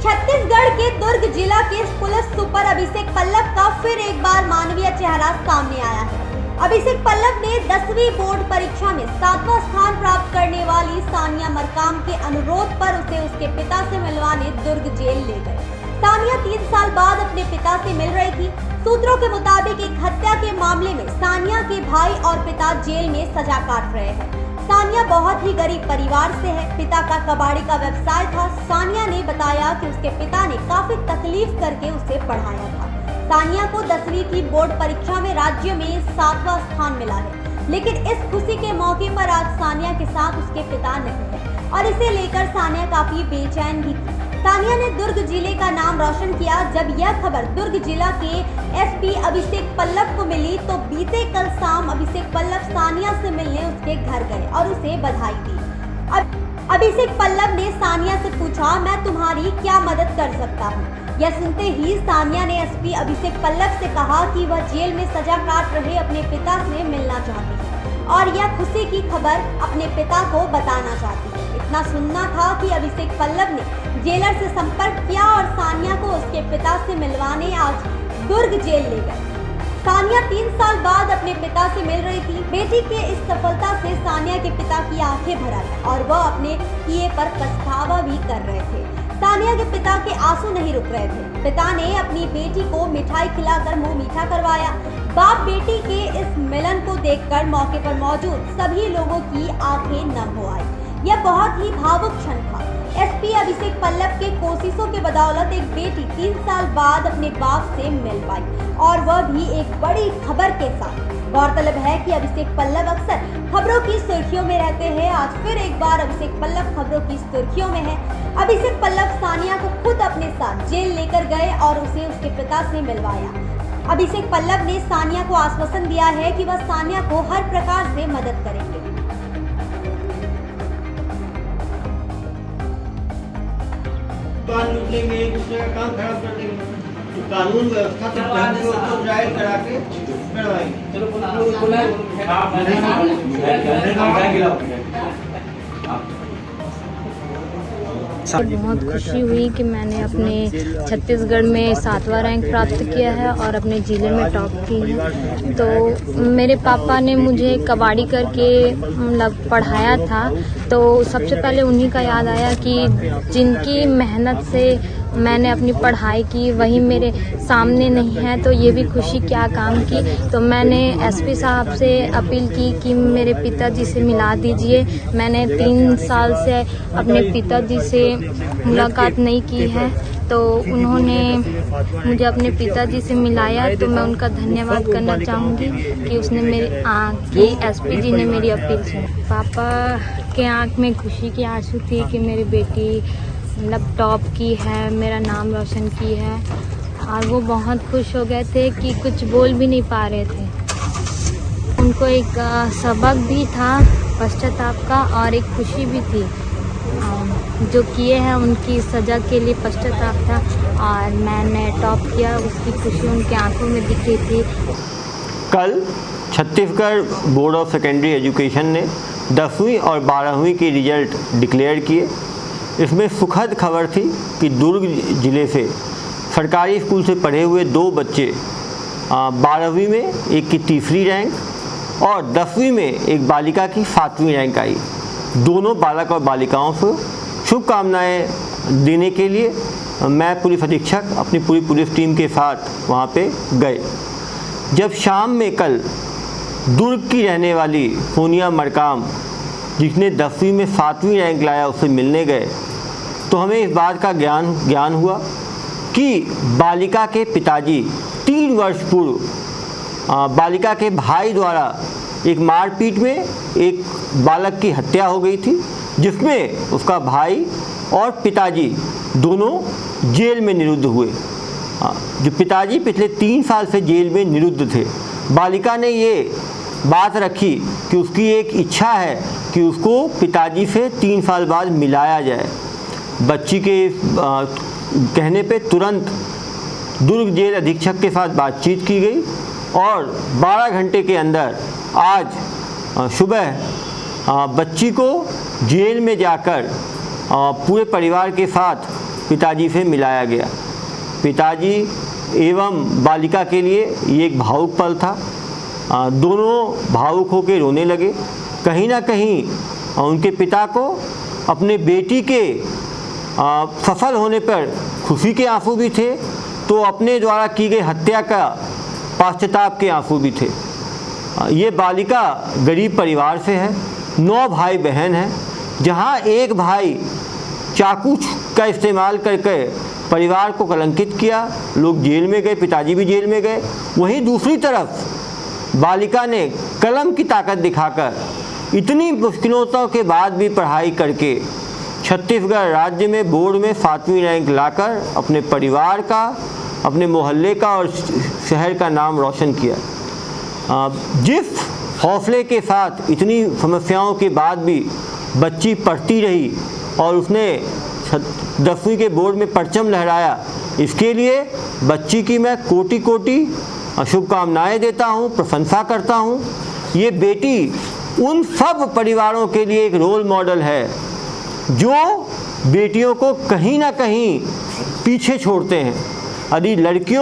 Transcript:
छत्तीसगढ़ के दुर्ग जिला के पुलिस सुपर अभिषेक पल्लव का फिर एक बार मानवीय चेहरा सामने आया है। अभिषेक पल्लव ने 10वीं बोर्ड परीक्षा में 7वां स्थान प्राप्त करने वाली सानिया मरकाम के अनुरोध पर उसे उसके पिता से मिलवाने दुर्ग जेल ले गए। सानिया 3 साल बाद अपने पिता से मिल रही थी। सूत्रों के मुताबिक एक हत्या के मामले में सानिया के भाई और पिता जेल में सजा काट रहे हैं। सानिया बहुत ही गरीब परिवार से है। पिता का कबाड़ी का व्यवसाय था। सानिया ने बताया कि उसके पिता ने काफी तकलीफ करके उसे पढ़ाया था। सानिया को 10वीं की बोर्ड परीक्षा में राज्य में 7वां स्थान मिला है, लेकिन इस खुशी के मौके पर आज सानिया के साथ उसके पिता नहीं है और इसे लेकर सानिया काफी बेचैन भी थी। सानिया ने दुर्ग जिले का नाम रोशन किया। जब यह खबर दुर्ग जिला के एसपी अभिषेक पल्लव को मिली तो बीते कल शाम अभिषेक पल्लव सानिया से मिलने उसके घर गए और उसे बधाई दी। अभिषेक पल्लव ने सानिया से पूछा, मैं तुम्हारी क्या मदद कर सकता हूँ? यह सुनते ही सानिया ने एसपी अभिषेक पल्लव से कहा कि वह जेल में सजा काट रहे अपने पिता से मिलना चाहती है और यह खुशी की खबर अपने पिता को बताना चाहती है। इतना सुनना था कि अभिषेक पल्लव ने जेलर से संपर्क किया और सानिया को उसके पिता से मिलवाने आज दुर्ग जेल ले गए। सानिया 3 साल बाद अपने पिता से मिल रही थी। बेटी के इस सफलता से सानिया के पिता की आंखें भर आई और वह अपने किए पर पछतावा भी कर रहे थे। सानिया के पिता के आंसू नहीं रुक रहे थे। पिता ने अपनी बेटी को मिठाई खिलाकर मुंह मीठा करवाया। बाप बेटी के इस मिलन को देखकर मौके पर मौजूद सभी लोगों की आंखें नम हो आई। यह बहुत ही भावुक क्षण था। एसपी अभिषेक पल्लव के कोशिशों के बदौलत एक बेटी 3 साल बाद अपने बाप से मिल पाई और वह भी एक बड़ी खबर के साथ। गौरतलब है कि अभिषेक पल्लव अक्सर खबरों की सुर्खियों में रहते हैं। आज फिर एक बार अभिषेक पल्लव खबरों की सुर्खियों में है। अभिषेक पल्लव सानिया को खुद अपने साथ जेल लेकर गए और उसे उसके पिता से मिलवाया। अभिषेक पल्लव ने सानिया को आश्वासन दिया है कि वह सानिया को हर प्रकार से मदद करेंगे। लूटलेंगे, एक दूसरे का काम खराब कर देंगे, तो कानून व्यवस्था तो जाहिर करा के लड़वाएंगे। बहुत खुशी हुई कि मैंने अपने छत्तीसगढ़ में 7वां रैंक प्राप्त किया है और अपने ज़िले में टॉप की है। तो मेरे पापा ने मुझे कबाड़ी करके मतलब पढ़ाया था, तो सबसे पहले उन्हीं का याद आया कि जिनकी मेहनत से मैंने अपनी पढ़ाई की वही मेरे सामने नहीं है, तो ये भी खुशी क्या काम की। तो मैंने एसपी साहब से अपील की कि मेरे पिताजी से मिला दीजिए। मैंने 3 साल से अपने पिताजी से मुलाकात नहीं की है, तो उन्होंने मुझे अपने पिताजी से मिलाया। तो मैं उनका धन्यवाद करना चाहूँगी कि उसने मेरी एसपी जी ने मेरी अपील सुनी। पापा के आँख में खुशी की आंसू थी कि मेरी बेटी मतलब टॉप की है, मेरा नाम रोशन की है, और वो बहुत खुश हो गए थे कि कुछ बोल भी नहीं पा रहे थे। उनको एक सबक भी था पश्चाताप का और एक खुशी भी थी। जो किए हैं उनकी सज़ा के लिए पश्चाताप था और मैंने टॉप किया, उसकी खुशी उनके आंखों में दिख रही थी। कल Chhattisgarh board of secondary education ने 10वीं और 12वीं के रिजल्ट डिक्लेयर किए। इसमें सुखद खबर थी कि दुर्ग ज़िले से सरकारी स्कूल से पढ़े हुए 2 बच्चे 12वीं में एक की 3री रैंक और 10वीं में एक बालिका की 7वीं रैंक आई। दोनों बालक और बालिकाओं को शुभकामनाएं देने के लिए मैं पुलिस अधीक्षक अपनी पूरी पुलिस टीम के साथ वहां पे गए। जब शाम में कल दुर्ग की रहने वाली सोनिया मरकाम, जिसने 10वीं में 7वीं रैंक लाया, उससे मिलने गए तो हमें इस बात का ज्ञान हुआ कि बालिका के पिताजी 3 वर्ष पूर्व बालिका के भाई द्वारा एक मारपीट में एक बालक की हत्या हो गई थी, जिसमें उसका भाई और पिताजी दोनों जेल में निरुद्ध हुए। जो पिताजी पिछले 3 साल से जेल में निरुद्ध थे। बालिका ने ये बात रखी कि उसकी एक इच्छा है कि उसको पिताजी से 3 साल बाद मिलाया जाए। बच्ची के कहने पे तुरंत दुर्ग जेल अधीक्षक के साथ बातचीत की गई और 12 घंटे के अंदर आज सुबह बच्ची को जेल में जाकर पूरे परिवार के साथ पिताजी से मिलाया गया। पिताजी एवं बालिका के लिए ये एक भावुक पल था। दोनों भावुक होकर रोने लगे। कहीं ना कहीं उनके पिता को अपने बेटी के सफल होने पर खुशी के आंसू भी थे, तो अपने द्वारा की गई हत्या का पश्चाताप के आंसू भी थे। ये बालिका गरीब परिवार से है, 9 भाई बहन हैं, जहाँ एक भाई चाकू का इस्तेमाल करके परिवार को कलंकित किया, लोग जेल में गए, पिताजी भी जेल में गए। वहीं दूसरी तरफ बालिका ने कलम की ताकत दिखाकर इतनी मुश्किलों के बाद भी पढ़ाई करके छत्तीसगढ़ राज्य में बोर्ड में 7वीं रैंक लाकर अपने परिवार का, अपने मोहल्ले का और शहर का नाम रोशन किया। जिस हौसले के साथ इतनी समस्याओं के बाद भी बच्ची पढ़ती रही और उसने 10वीं के बोर्ड में परचम लहराया, इसके लिए बच्ची की मैं कोटि कोटि शुभकामनाएं देता हूं, प्रशंसा करता हूं। ये बेटी उन सब परिवारों के लिए एक रोल मॉडल है जो बेटियों को कहीं ना कहीं पीछे छोड़ते हैं। यदि लड़कियों